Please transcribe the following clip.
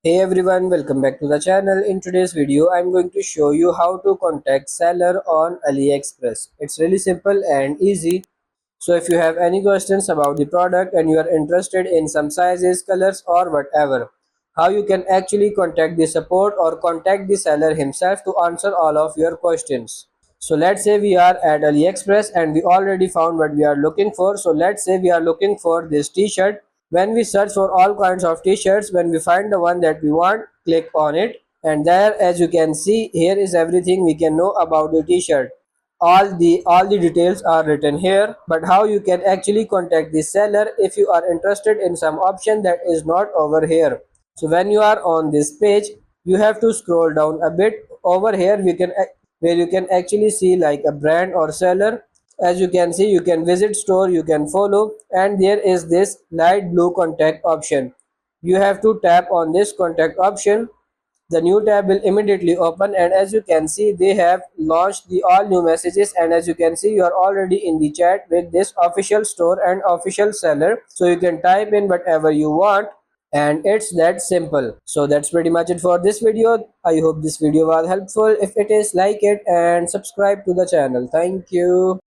Hey everyone, welcome back to the channel. In today's video, I'm going to show you how to contact seller on AliExpress. It's really simple and easy. So if you have any questions about the product and you are interested in some sizes, colors or whatever, how you can actually contact the support or contact the seller himself to answer all of your questions. So let's say we are at AliExpress and we already found what we are looking for. So let's say we are looking for this t-shirt. When we search for all kinds of t-shirts, when we find the one that we want, click on it. And there, as you can see, here is everything we can know about the t-shirt. All the details are written here, but how you can actually contact the seller if you are interested in some option that is not over here. So when you are on this page, you have to scroll down a bit. Over here we can where you can actually see like a brand or seller. As you can see, you can visit store, you can follow, and there is this light blue contact option. You have to tap on this contact option. The new tab will immediately open, and as you can see, they have launched the all new messages. And as you can see, you are already in the chat with this official store and official seller, so you can type in whatever you want, and it's that simple. So that's pretty much it for this video. I hope this video was helpful. If it is, like it and subscribe to the channel. Thank you.